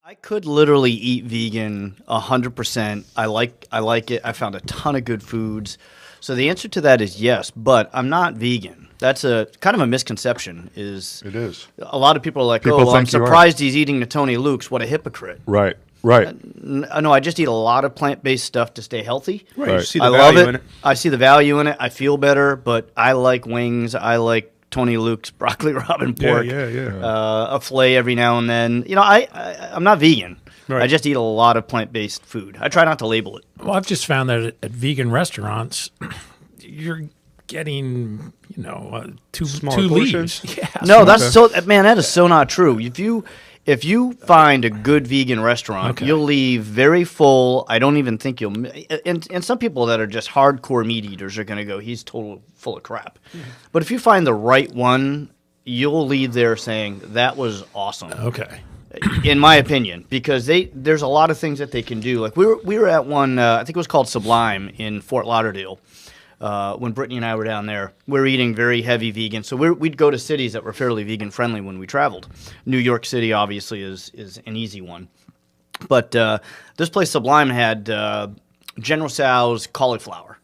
I could literally eat vegan 100%. I like it. I found a ton of good foods. So the answer to that is yes, but I'm not vegan. That's a kind of a misconception. It is. A lot of people are like, People "Oh, well, I'm think you are." surprised he's eating the Tony Luke's. What a hypocrite!" Right. Right. No, I just eat a lot of plant-based stuff to stay healthy. Right. You see the I love value in it. I see the value in it. I feel better, but I like wings. I like Tony Luke's broccoli robin pork. A filet every now and then. I'm not vegan. Right. I just eat a lot of plant-based food. I try not to label it. Well, I've just found that at vegan restaurants, you're getting, two portions? leaves. Yeah. No, that is so not true. If you find a good vegan restaurant, you'll leave very full. I don't even think you'll. And some people that are just hardcore meat eaters are going to go, he's total full of crap. But if you find the right one, you'll leave there saying that was awesome. Okay. In my opinion, because there's a lot of things that they can do. Like we were at one, I think it was called Sublime in Fort Lauderdale. When Brittany and I were down there, we were eating very heavy vegan. So we'd go to cities that were fairly vegan friendly when we traveled. New York City obviously is an easy one, but this place Sublime had General Tso's cauliflower,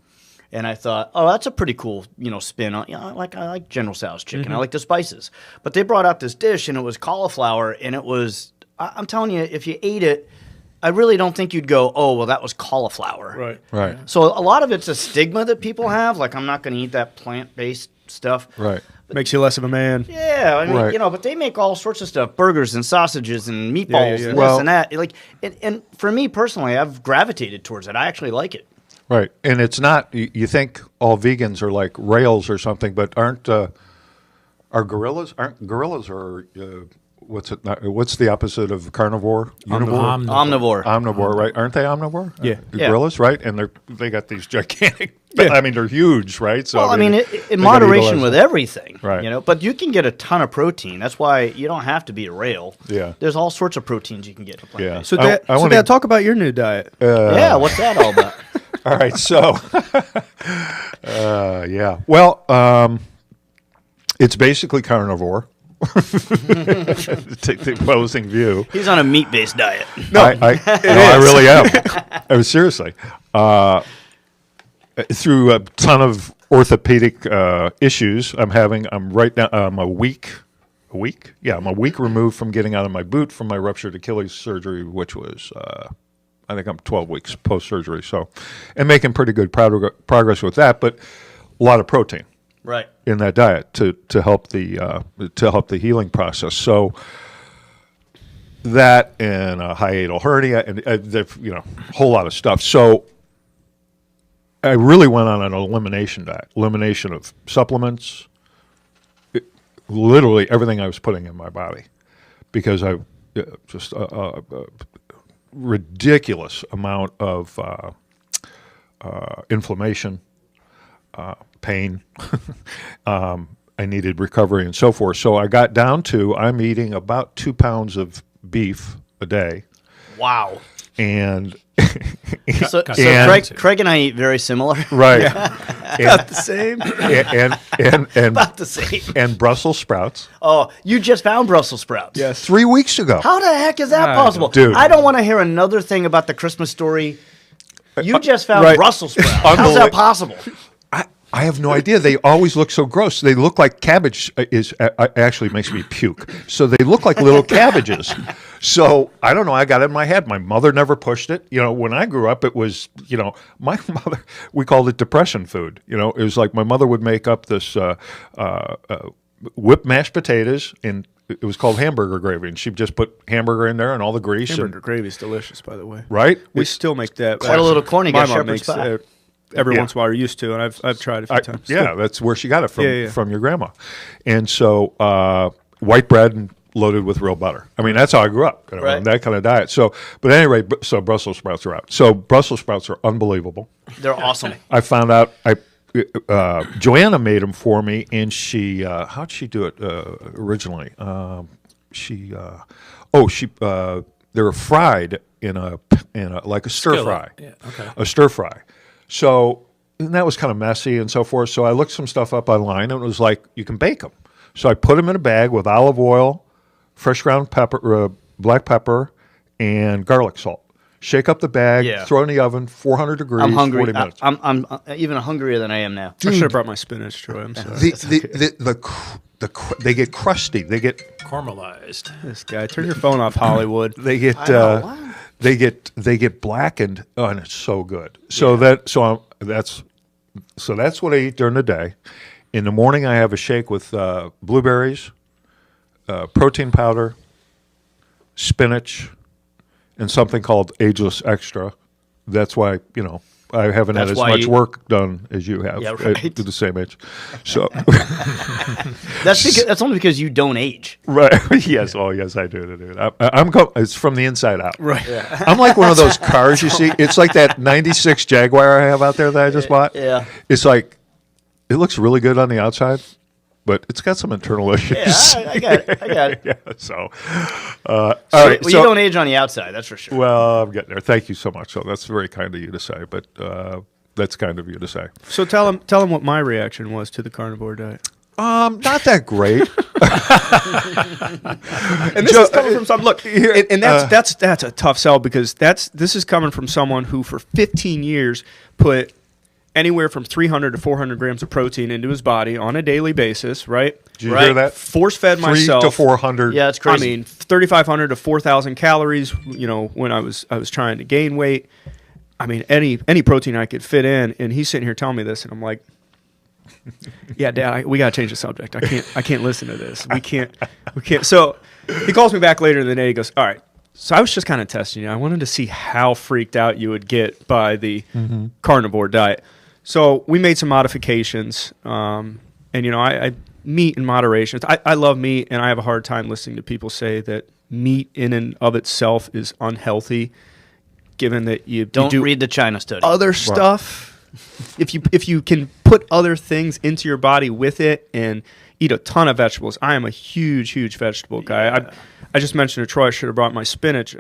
and I thought, oh, that's a pretty cool spin on. I like General Tso's chicken. I like the spices, but they brought out this dish and it was cauliflower, and it was. I'm telling you, if you ate it, I really don't think you'd go, oh, well, that was cauliflower. Right. Right. So a lot of it's a stigma that people have, like I'm not going to eat that plant-based stuff. Right. Makes you less of a man. Yeah, I mean, Right. but they make all sorts of stuff, burgers and sausages and meatballs yeah. and Well- this and that. Like, and for me personally, I've gravitated towards it. I actually like it. Right. And it's not, you think all vegans are like rails or something, but are gorillas? Aren't gorillas or what's the opposite of carnivore? Univore? Omnivore, right? Aren't they omnivore? Yeah. Gorillas, right? And they got these gigantic, I mean, they're huge, right? So Well, I mean, in they gotta eat moderation all with that stuff. everything, Right. But you can get a ton of protein. That's why you don't have to be a rail. Yeah. There's all sorts of proteins you can get in a plant-based. So, I Dad, wanna- talk about your new diet. Yeah, what's that all about? All right, so yeah. Well, it's basically carnivore. Take the opposing view. He's on a meat-based diet. No, I really am. I mean, seriously. Through a ton of orthopedic issues I'm right now. I'm a week. Yeah, I'm a week removed from getting out of my boot from my ruptured Achilles surgery, which was. I think I'm 12 weeks post-surgery, so, and making pretty good progress with that, but a lot of protein Right. in that diet to help the healing process. So that and a hiatal hernia and a whole lot of stuff. So I really went on an elimination diet, elimination of supplements, literally everything I was putting in my body, because I just ridiculous amount of inflammation, pain. I needed recovery and so forth. So I got down to I'm eating about 2 pounds of beef a day, Wow. and So And- Craig and I eat very similar. right, About the same. and About the same. and Brussels sprouts Oh, you just found Brussels sprouts. Yes. 3 weeks ago. How the heck is that possible? Dude. I don't want to hear another thing about the Christmas story. You just found right. Brussels sprouts. How's that possible? I have no idea. They always look so gross. They look like cabbage actually makes me puke. So they look like little cabbages. So I don't know. I got it in my head. My mother never pushed it. When I grew up, it was, my mother, we called it depression food. It was like my mother would make up this whipped mashed potatoes, and it was called hamburger gravy. And she'd just put hamburger in there and all the grease. Hamburger gravy is delicious, by the way. Right? We still make that. Quite a little corny. My Got mom shepherd's makes pie. every Yeah. once in a while. We're used to, and I've tried a few times. Yeah, that's where she got it from, Yeah. from your grandma. And so white bread and loaded with real butter. I mean, that's how I grew up, Right. that kind of diet. So, but anyway, so Brussels sprouts are out. So Brussels sprouts are unbelievable. They're awesome. I found out Joanna made them for me, and she how'd she do it originally? They were fried in a like a stir Skillet. fry, Yeah, okay. a stir fry. So and that was kind of messy and so forth. So I looked some stuff up online, and it was like you can bake them. So I put them in a bag with olive oil, fresh ground pepper, black pepper, and garlic salt. Shake up the bag, Yeah. throw it in the oven, 400 degrees, I'm hungry. 40 minutes. I'm even hungrier than I am now. I should have brought my spinach, Troy. I'm sorry. They get crusty. They get Caramelized. This guy, turn your phone off, Hollywood. they get I know, wow. they get blackened. Oh, and it's so good. So that's what I eat during the day. In the morning, I have a shake with blueberries, protein powder, spinach, and something called Ageless Extra. That's why, I haven't had That's as why much you- work done as you have Yeah, at right. the same age. So, That's only because you don't age. right. Yes. Oh, yes, I do. Dude. It's from the inside out. Right. I'm like one of those cars you see. It's like that 96 Jaguar I have out there that I just bought. Yeah. It's like, it looks really good on the outside, but it's got some internal issues. Yeah, I got it. I got it. Yeah, so, all right. Well, you don't age on the outside, that's for sure. Well, I'm getting there. Thank you so much. So that's very kind of you to say, but that's kind of you to say. So tell him what my reaction was to the carnivore diet. Not that great. And this is coming from some look, and that's a tough sell because this is coming from someone who for 15 years put anywhere from 300 to 400 grams of protein into his body on a daily basis, right? Did you hear that? Force fed 3 myself to 400. Yeah, it's crazy. I mean, 3,500 to 4,000 calories. When I was trying to gain weight, I mean, any protein I could fit in, and he's sitting here telling me this, and I'm like, yeah, Dad, we gotta change the subject. I can't listen to this. We can't. So he calls me back later in the day. He goes, all right. So I was just kind of testing you. I wanted to see how freaked out you would get by the carnivore diet. So we made some modifications, and I meat in moderation. I love meat, and I have a hard time listening to people say that meat in and of itself is unhealthy, given that you Don't do read the China study. other stuff. If you can put other things into your body with it and eat a ton of vegetables. I am a huge vegetable guy. I just mentioned to Troy I should have brought my spinach.